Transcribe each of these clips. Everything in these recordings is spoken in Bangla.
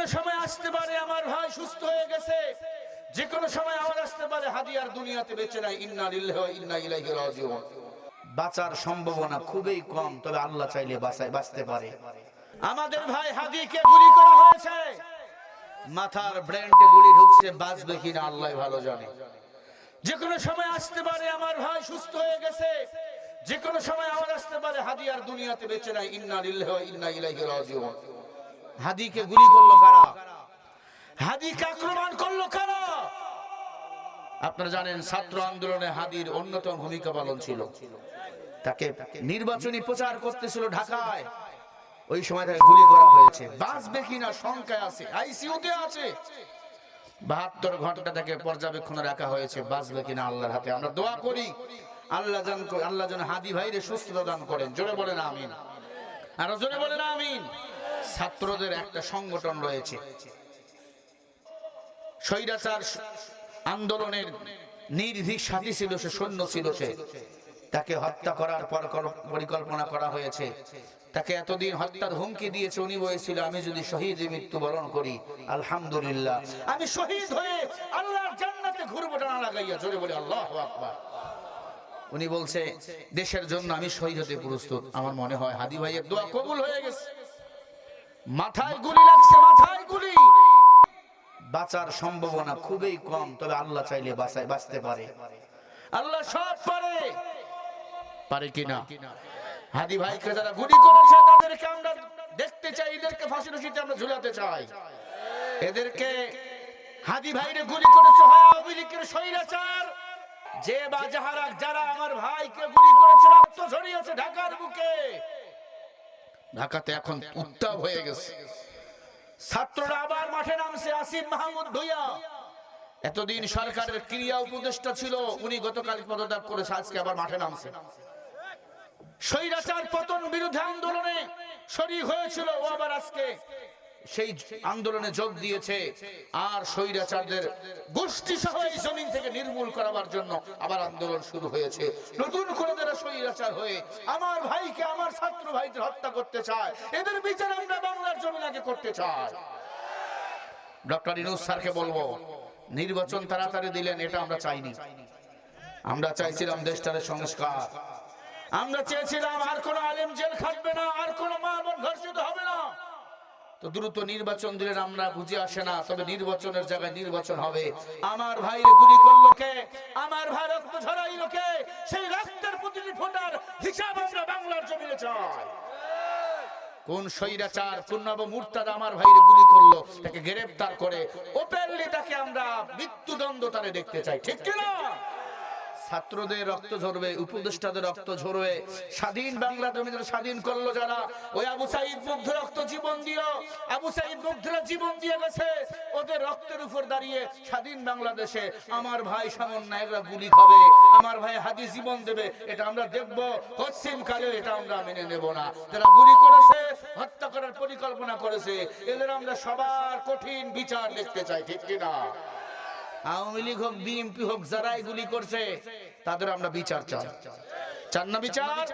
কোনো সময় আসতে পারে আমার ভাই সুস্থ হয়ে গেছে, যে কোনো সময় আমার আসতে পারে হাদি আর দুনিয়াতে বেঁচে নাই। ইন্না লিল্লাহি ওয়া ইন্না ইলাইহি রাজিউন। বাঁচার সম্ভাবনা খুবই কম, তবে আল্লাহ চাইলে বাঁচতে পারে। আমাদের ভাই হাদিকে গুলি করা হয়েছে, মাথার ব্রেনটে গুলি ঢুকছে, বাঁচবে কিনা আল্লাহ ভালো জানে। যে কোনো সময় আসতে পারে আমার ভাই সুস্থ হয়ে গেছে, যে কোনো সময় আমার আসতে পারে হাদি আর দুনিয়াতে বেঁচে নাই। ইন্না লিল্লাহি ওয়া ইন্না ইলাইহি রাজিউন। হাদিকে গুলি করলো কারা? হাদিকে আক্রমণ করলো কারা? আপনারা জানেন ছাত্র আন্দোলনে হাদির অন্যতম ভূমিকা পালন ছিল। তাকে নির্বাচনী প্রচার করতেছিল ঢাকায়, ওই সময় তাকে গুলি করা হয়েছে। বাঁচবে কিনা শঙ্কায় আছে, আইসিইউতে আছে। 72 ঘন্টা তাকে পর্যবেক্ষণে রাখা হয়েছে, বাঁচবে কিনা আল্লাহর হাতে। আমরা দোয়া করি আল্লাহ যেন হাদি ভাইরে সুস্থতা দান করেন। জোরে বলেন আমিন, আর জোরে বলেন আমিন। ছাত্রদের একটা সংগঠন রয়েছে, স্বৈরাচার আন্দোলনের নির্ভীক সাথী ছিল সে, সৈন্য ছিল সে। তাকে হত্যা করার পরিকল্পনা করা হয়েছে। তাকে এতদিন হত্যার হুমকি দিয়েছে। উনি বলেছিল, আমি যদি শহীদে মৃত্যুবরণ করি আলহামদুলিল্লাহ, আমি শহীদ হয়ে আল্লাহর জান্নাতে ঘুরবো টানা লাগাইয়া। জোরে বলে আল্লাহু আকবার। উনি বলছে, দেশের জন্য আমি শহীদ হতে প্রস্তুত। আমার মনে হয় হাদি ভাইয়ের দোয়া কবুল হয়ে গেছে। মাথায় গুলি লাগছে, মাথায় গুলি। বাঁচার সম্ভাবনা খুবই কম, তবে আল্লাহ চাইলে বাঁচতে পারে। আল্লাহ সব পারে, পারে কিনা? হাদি ভাইকে যারা গুলি করেছে তাদেরকে আমরা দেখতে চাই, এদেরকে ফাঁসির রশিতে আমরা ঝুলাতে চাই। এদেরকে হাদি ভাইরে গুলি করেছে হয় আওয়ামী লীগের স্বৈরাচার, যে বা যারা আমার ভাইকে গুলি করেছে, রক্ত ঝরিয়েছে ঢাকার বুকে। ঢাকাতে এখন উত্তাপ হয়ে গেছে, ছাত্ররা আবার মাঠে নামছে। আসিফ মাহমুদ ভূঁইয়া এতদিন সরকারের ক্রিয়া উপদেষ্টা ছিল, উনি গতকাল পদত্যাগ করেছে, আজকে আবার মাঠে নামছে। স্বৈরাচার পতন বিরোধী আন্দোলনে শরীক হয়েছিল, ও আবার আজকে সেই আন্দোলনে যোগ দিয়েছে। আর স্বৈরাচারদের গোষ্ঠী সহ এই জমিন থেকে নির্মূল করার জন্য আবার আন্দোলন শুরু হয়েছে। নতুন করে যারা স্বৈরাচার হয়ে আমার ভাইকে, আমার ছাত্র ভাইদের হত্যা করতে চায়, এদের বিচার আমরা বাংলার জমিন আগে করতে চাই। ডক্টর ইউনূস স্যারকে বলবো, নির্বাচন তাড়াতাড়ি দিলেন, এটা আমরা চাইনি। আমরা চাইছিলাম দেশটার সংস্কার। আমরা চেয়েছিলাম আর কোন আলেম জেল খাটবে না, আর কোন মা বোন ধর্ষিত হবে না। তো দ্রুত নির্বাচন দিলেন, আমরা বুঝে আসে না। তবে নির্বাচনের জায়গায় নির্বাচন হবে। আমার ভাইরে গুলি করলো কে? আমার ভাই রক্ত ঝরাইলো কে? সেই রক্তের প্রতিটি ফোঁটার হিসাব আমরা বাংলার জমিনে চাই। কোন স্বৈরাচার, কোন নবমুরতাদ আমার ভাইরে গুলি করলো, তাকে গ্রেফতার করে ওপেনলি তাকে আমরা মৃত্যুদণ্ড তারে দেখতে চাই, ঠিক কিনা? ছাত্রদের রক্ত ঝরবে, উপদেষ্টাদের রক্ত ঝরবে। স্বাধীন বাংলা জমিনের স্বাধীন করলো যারা, ওই আবু সাঈদ মুগ্ধ রক্ত জীবন দিও, আবু সাঈদ মুগ্ধরা জীবন দিয়ে গেছে। ওদের রক্তের উপর দাঁড়িয়ে স্বাধীন বাংলাদেশে আমার ভাই সমন্বয়করা গুলি খাবে, আমার ভাই হাদি জীবন দেবে, এটা আমরা দেখব। পশ্চিম কালে এটা আমরা মেনে নেব না। যারা গুলি করেছে, হত্যা করার পরিকল্পনা করেছে, এদের আমরা সবার কঠিন বিচার দেখতে চাই, ঠিক কিনা? আওয়ামী লীগ হোক, বিএনপি হোক, যারাই গুলি করছে তাদের আমরা বিচার চাই। চান না বিচার?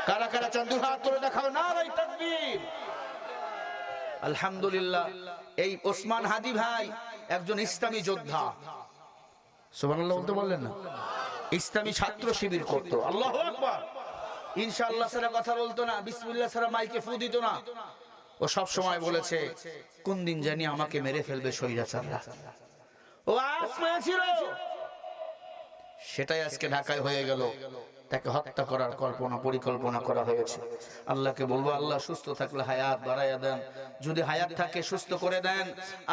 কারা কারা চান দুই হাত তুলে দেখাও, নারে তাকবীর। আলহামদুলিল্লাহ, এই ওসমান হাদি ভাই একজন ইসলামী যোদ্ধা। সুবহানাল্লাহ বলতে বললেন না? ইসলামী ছাত্র শিবির করতো। আল্লাহু আকবার। ইনশাআল্লাহ ছাড়া কথা বলতো না, বিসমিল্লাহ ছাড়া মাইকে ফু দিত না। ও সব সময় বলেছে, কোন দিন জানি আমাকে মেরে ফেলবে স্বৈরাচাররা। ও আসমানে ছিল, সেটাই আজকে ঢাকায় হয়ে গেল। তাকে হত্যা করার পরিকল্পনা করা হয়েছে। আল্লাহকে বলবো, আল্লাহ সুস্থ থাকলে হায়াত বাড়াইয়া দেন, যদি হায়াত থাকে সুস্থ করে দেন,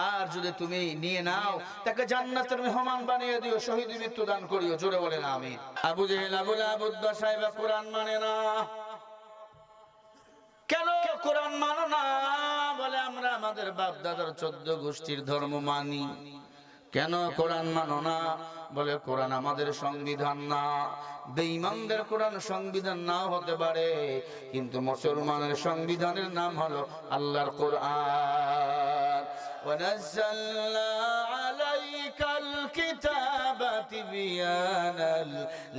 আর যদি তুমি নিয়ে নাও তাকে জান্নাতের মেহমান বানিয়ে দিও, শহীদ মৃত্যু দান করিও। জোরে বলেন আমিন। আবু জেহেল, আবু লাহাব সাহেব কোরআন মানে না। কেন কোরআন মানো না? বলে আমরা আমাদের বাপ দাদার 14 গোষ্ঠীর ধর্ম মানি। কেন কোরআন মানো না? বলে কোরআন আমাদের সংবিধান না। বেঈমানদের কোরআন সংবিধান নাও হতে পারে, কিন্তু মুসলমানের সংবিধানের নাম হলো আল্লাহর কোরআন। ওয়ানাজ্জালনা আলাইকাল কিতাবা تبيانا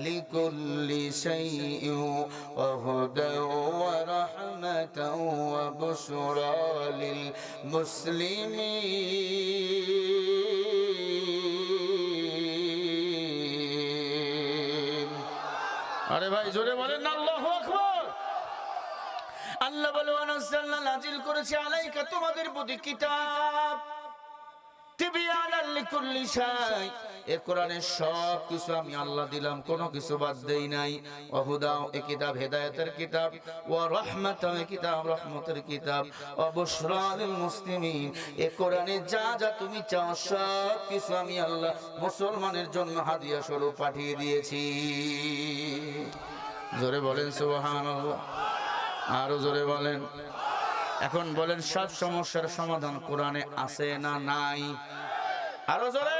لكل شيء وهدى ورحمة وبشرى للمسلمين আরে ভাই জোরে বলেন না আল্লাহু আকবার। আল্লাহ বলে ওয়ানাজ্জালনা নাজিল করেছি আলাইকা তোমাদের প্রতি কিতাব তিবিয়ানাল লিকুল্লি শাই এ কোরআনের সব কিছু আমি আল্লাহ দিলাম, কোনো কিছু বাদ দেই নাই। ওয়া হুদা এ কিতাব হেদায়েতের কিতাব, ওয়া রাহমাতাও এ কিতাব রহমতের কিতাব, ওয়া বুশরা লিল মুসলিমিন এ কোরআনে যা যা তুমি চাও সব কিছু আমি আল্লাহ মুসলমানের জন্য হাদিয়া স্বরূপ পাঠিয়ে দিয়েছি। জোরে বলেন সুবহানাল্লাহ, আরো জোরে বলেন। এখন বলেন সব সমস্যার সমাধান কোরআনে আছে না নাই? আরো জোরে।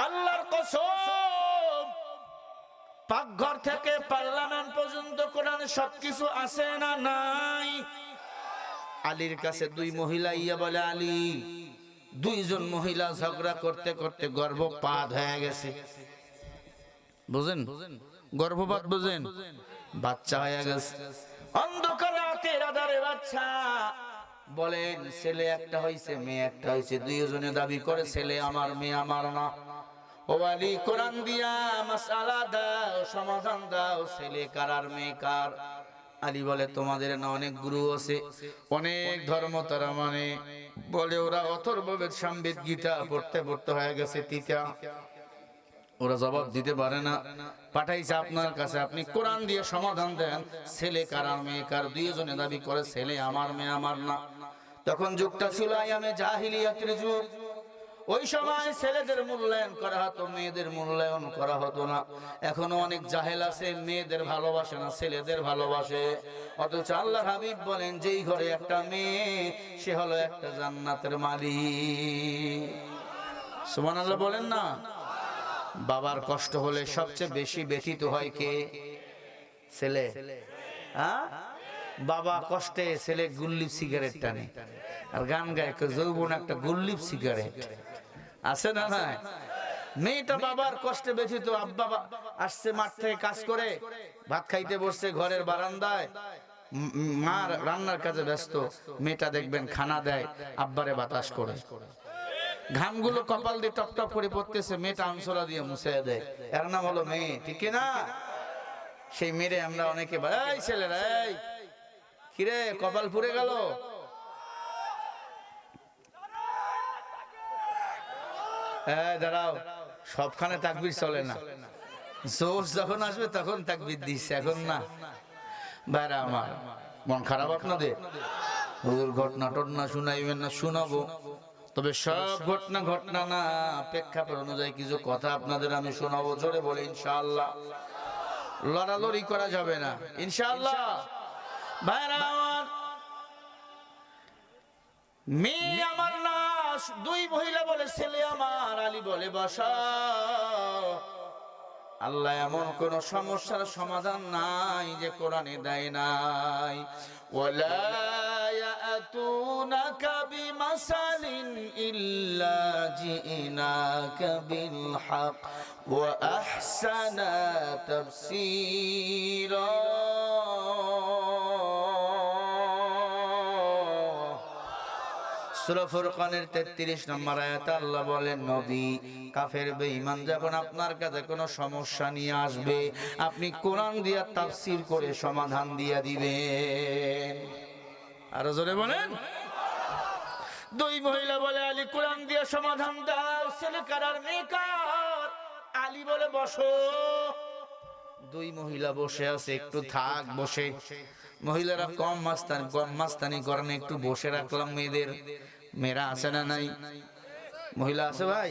আল্লাহর কসম, পাকঘর থেকে পার্লামেন্ট পর্যন্ত কোরআনে সবকিছু আছে না নাই? আলীর কাছে দুই মহিলা ইয়া বলে, আলী, দুইজন মহিলা ঝগড়া করতে করতে গর্ভপাত হয়ে গেছে। বুঝেন গর্ভপাত? বুঝেন? বাচ্চা হয়ে গেছে। অন্ধকার রাতের আধারে বাচ্চা। বলেন ছেলে একটা হইছে মেয়ে একটা হইছে, দুইজনে দাবি করে ছেলে আমার মেয়ে আমার না। ও আলী, কোরআন দিয়া মাসআলা দাও, সমাধান দাও, ছেলে কার আর মেয়ে কার? আলী বলে তোমাদের না অনেক গুরু আছে, অনেক ধর্ম তারা মানে, বলে ওরা অথর্ববেদ সামবেদ গীতা পড়তে পড়তে হয়ে গেছে তিতা, ওরা জবাব দিতে পারে না। পাঠাইছে আপনার কাছে, আপনি কোরআন দিয়ে সমাধান দেন, ছেলে কার আর মেয়ে কার? দুইজনে দাবি করে ছেলে আমার মেয়ে আমার না। তখন যুগটা ছিল আয়ামে জাহিলিয়াতের যুগ। ওই সময় ছেলেদের মূল্যায়ন করা হতো, মেয়েদের মূল্যায়ন করা হতো না। এখনো অনেক জাহেল আছে, মেয়েদের ভালোবাসে না, ছেলেদের ভালোবাসে। অথচ আল্লাহর হাবিব বলেন যেই ঘরে একটা মেয়ে সে হলো একটা জান্নাতের মালিক। সুবহানাল্লাহ বলেন না? বাবার কষ্ট হলে সবচেয়ে বেশি ব্যথিত হয় কে? ছেলে। হ্যাঁ, বাবা কষ্টে ছেলে গুল্লিপ সিগারেট টানে আর গান গায়, যৌবন একটা গুল্লিপ সিগারেট আছে না? না, মেয়েটা বাবার কষ্টে ব্যথিত। আব্বা আসছে মাঠ থেকে কাজ করে, ভাত খাইতে বসছে ঘরের বারান্দায়, মা রান্নার কাজে ব্যস্ত, মেয়েটা দেখবেন খানা দেয়, আব্বারে বাতাস করে, ঘামগুলো কপাল দিয়ে টপ টপ করে পড়তেছে, মেয়েটা আনসরা দিয়ে মুছে দেয়, এর নাম হলো মেয়ে, ঠিক না? সেই মেরে আমরা অনেকে ভাই ছেলেরা, এই কিরে কপাল পুড়ে গেল, দাঁড়াও, সবখানে তাকবীর চলে না, জোশ যখন আসবে তখন তাকবীর দিচ্ছে, এখন না। ভাইরা আমার, মন খারাপ আপনাদের? হুজুর ঘটনা টটনা শুনাইবেন না? শুনাবো, তবে সব ঘটনা না, প্রেক্ষাপট অনুযায়ী কিছু কথা আপনাদের আমি শোনাবো। জোরে বলে ইনশাআল্লাহ। লড়ালড়ি করা যাবে না ইনশাআল্লাহ। ভাইরা আমার, মেয়ে আমার না, দুই মহিলা বলে ছেলে আমার। আলী বলে বসা, আল্লাহ এমন কোন সমস্যার সমাধান নাই যে কোরআনে দেয় নাই। ওয়ালা ইয়াতুনাকা বিমাসালিন ইল্লা জিনাকা বিল হক ওয়া আহসানা তাফসীরা। সূরা ফুরকানের 33 নম্বর আয়াতে আল্লাহ বলেন, নবী, কাফের বেঈমান যখন আপনার কাছে কোনো সমস্যা নিয়ে আসবে, আপনি কোরআন দিয়ে তাফসীর করে সমাধান দিয়ে দিবেন। আরো জোরে বলেন। দুই মহিলা বলে, আলী কোরআন দিয়ে সমাধান দাও, ছেলে কার আর মেয়ে কার? আলী বলে বসো। দুই মহিলা বসে আছে, একটু থাক বসে। মহিলারা কম মাস্তানি করেন, একটু বসে রাখলাম মেয়েদের। মেয়েরা আছে না নাই? মহিলা আছে ভাই?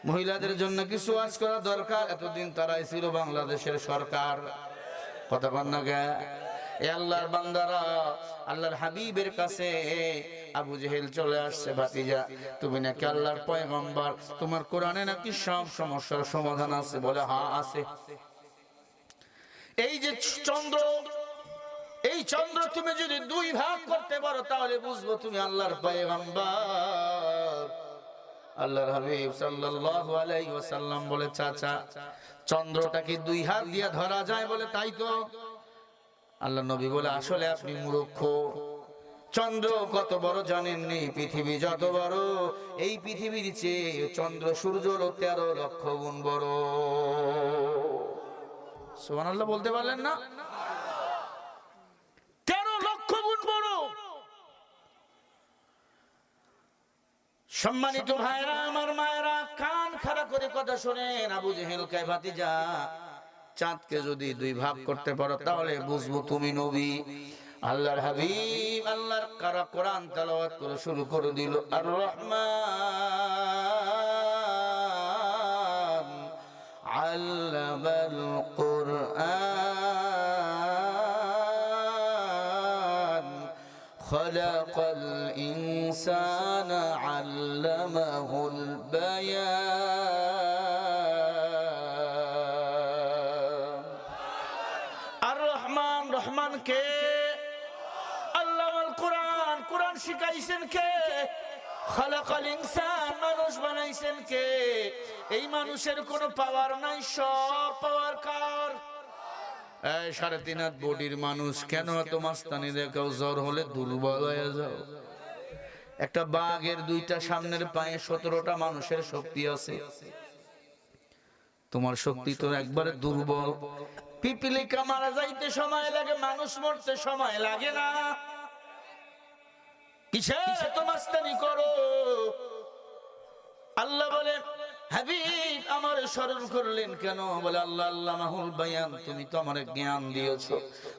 মহিলাদের জন্য কিছু ওয়াজ করা দরকার। এতদিন তারাই ছিল বাংলাদেশের সরকার, কথা বল না গে? এ আল্লাহর বান্দারা, আল্লাহর হাবিবের কাছে আবু জেহেল চলে আসছে, ভাতিজা তুমি নাকি আল্লাহর পয়গম্বর, তোমার কোরআনে নাকি সব সমস্যার সমাধান আছে? বলে হ্যাঁ আছে। এই যে চন্দ্র, এই চন্দ্র তুমি যদি দুই ভাগ করতে পারো তাহলে বুঝবো তুমি আল্লাহর পয়গম্বর। আল্লাহর হাবিব সাল্লাল্লাহু আলাইহি ওয়াসাল্লাম বলে, চাচা চন্দ্রটাকে দুই হাত দিয়ে ধরা যায়? বলে তাই তো। আল্লাহ নবী বলে, আসলে আপনি মূর্খ। চন্দ্র কত বড় জানেননি? পৃথিবী যত বড়, এই পৃথিবীর চেয়ে চন্দ্র সূর্যের 13 লক্ষ গুণ বড়। সুবহানাল্লাহ বলতে পারলেন না? 13 লক্ষ গুণ বড়। সম্মানিত ভাইরা, আমার মায়েরা, কান খাড়া করে কথা শোনেন। আবু জেহেল কয়, ভাতিজা চাঁদকে যদি দুই ভাগ করতে পারো তাহলে বুঝবো তুমি নবী। আল্লাহর হাবিব আল্লাহর কোরআন তেলাওয়াত করে শুরু করে দিল, আর রহমান আল্লামাল কুরআন খালাকাল ইনসানা আল্লামাহুল বায়ান। আর রহমান, রহমান কে? আল্লামাল কুরআন, কুরআন শিখাইছেন কে? খালাকাল ইনসান, মানুষ বানাইছেন কে? এই মানুষের কোনো পাওয়ার নাই, সব পাওয়ার কার? এই 3.5 হাত বডির মানুষ কেন এত মাস্তানি দেখাও? জ্বর হলে দুর্বল হয়ে যাও। একটা বাঘের 2টা সামনের পায়ে 17টা মানুষের শক্তি আছে। তোমার শক্তি তো একবারে দুর্বল। পিপিলিকা মারা যাইতে সময় লাগে, মানুষ মরতে সময় লাগে না। কিসের এত মাস্তানি করো? আল্লাহ বলে, হাবিব আমার স্মরণ করলেন কেন? বলে, আল্লাহ আল্লামাহুল বায়ান, তুমি তো আমার জ্ঞান দিয়েছো,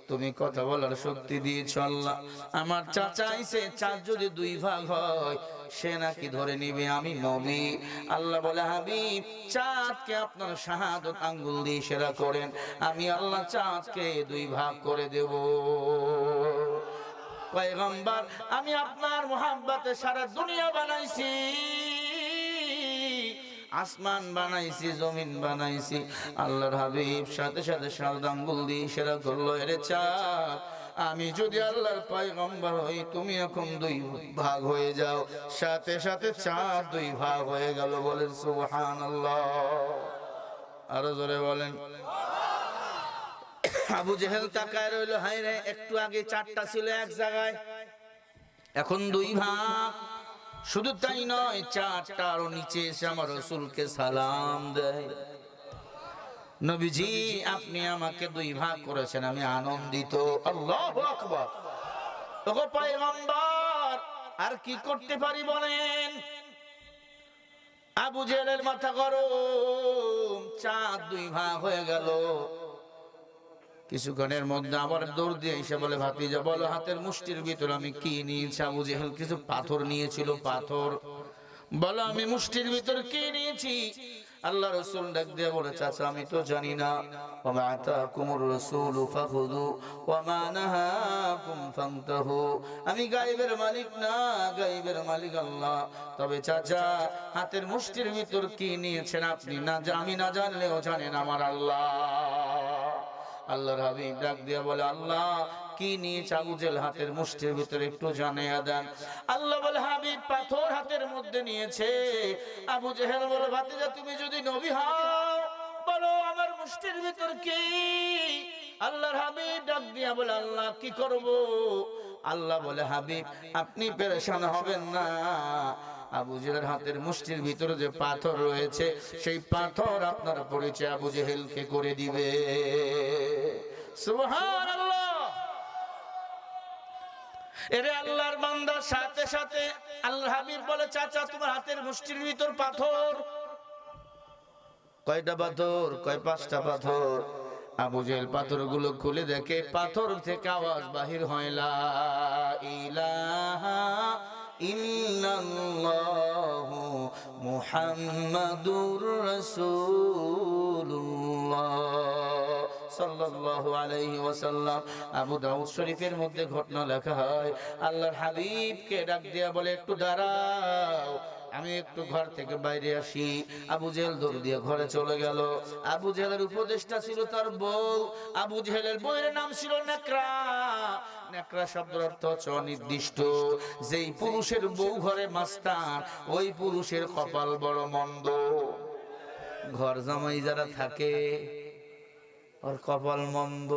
তুমি কথা বলার শক্তি দিয়েছো। আল্লাহ আমার চাচা আইছে, চাঁদ যদি 2 ভাগ হয় সে নাকি ধরে নিবে আমি নবী। আল্লাহ বলে, হাবিব চাঁদকে আপনার শাহাদত আঙ্গুল দিয়ে ইশারা করেন, আমি আল্লাহ চাঁদকে 2 ভাগ করে দেব। পয়গম্বর, আমি আপনার মোহাব্বতে সারা দুনিয়া বানাইছি, আসমান বানাইছি, জমিন বানাইছি। আল্লাহর হাবিব সাথে সাথে শাহাদত আঙ্গুল দিয়ে ইশারা করলো, এরে চাঁদ আমি যদি আল্লাহর পয়গম্বর হই, তুমি এখন 2 ভাগ হয়ে যাও। সাথে সাথে চাঁদ 2 ভাগ হয়ে গেল। বলেন সুবহানাল্লাহ। আরো জোরে বলেন। আবু জেহেল তাকায় রইল, হায় রে, একটু আগে 4টা ছিল এক জায়গায়, এখন 2 ভাগ। শুধু তাই নয়, 4টারও নিচে এসে আমার রাসূলকে সালাম দেয়, নবীজি আপনি আমাকে 2 ভাগ করেছেন, আমি আনন্দিত। আল্লাহু আকবার। ওগো পয়গম্বর, আর কি করতে পারি বলেন? আবু জেহেলের মাথা গরম, চাঁদ 2 ভাগ হয়ে গেল। কিছুক্ষণের মধ্যে আবার দৌড় দিয়ে এসে বলে, ভাতিজা বলো হাতের মুষ্টির ভিতর আমি কি নিয়েছি? আবু জেহেল কিছু পাথর নিয়েছিল। পাথর? বলো আমি মুষ্টির ভিতর কি নিয়েছি? আল্লাহ রাসূল ডাক দিয়ে বলে, চাচা আমি তো জানি না। ওয়া মা আতাকুমুর রাসূলু ফাখুযু ওয়া মা নাহাকুম ফান্তাহু। আমি গায়েবের মালিক না, গায়েবের মালিক আল্লাহ। তবে চাচা হাতের মুষ্টির ভিতর কি নিয়েছেন আপনি না, আমি না জানলেও জানেন আমার আল্লাহ। আল্লাহর হাবিব ডাক দিয়ে বলে, আল্লাহ কি নিয়েছে আবু জেহেল হাতের মুষ্টির ভিতরে একটু জানিয়ে দেন। আল্লাহ বলে, হাবিব পাথর হাতের মধ্যে নিয়েছে। আবু জেহেল বলে, ভাতিজা তুমি যদি নবী হও বলো আমার মুষ্টির ভিতর কি? আল্লাহর হাবিব ডাক দিয়ে বলে, আল্লাহ কি করব? আল্লাহ বলে, হাবিব আপনি পেরেশান হবেন না, আবু জেহেলের হাতের মুষ্টির ভিতরে যে পাথর রয়েছে সেই পাথর আপনার পরিচয় আবু জেহেলকে করে দিবে। সুবহানাল্লাহ। এরে আল্লাহর বান্দা, সাথে সাথে আল্লাহর হাবিব বলে, চাচা তোমার হাতের মুষ্টির ভিতর পাথর। কয়টা পাথর? কয় 5টা পাথর। আবু জেহেল পাথরগুলো খুলে দেখে পাথর থেকে আওয়াজ বাহির হয়, লা ইলাহা ইল্লাল্লাহু মুহাম্মাদুর রাসূলুল্লাহ সাল্লাল্লাহু আলাইহি ওয়াসাল্লাম। আবু দাউদ শরীফের মধ্যে ঘটনা লেখা হয়, আল্লাহর হাবিবকে ডাক দিয়া বলে, একটু দাঁড়াও, আমি একটু ঘর থেকে বাইরে আসি। আবু জেহেল দৌড় দিয়ে ঘরে চলে গেল। আবু জেহেলের উপদেষ্টা ছিল তার বউ। আবু জেহেলের বউয়ের নাম ছিল নেকড়া। নেকড়া শব্দের অর্থ হচ্ছে অনির্দিষ্ট। যেই পুরুষের বউ ঘরে মাস্তান, ওই পুরুষের কপাল বড় মন্দ। ঘর জামাই যারা থাকে ওর কপাল মন্দ।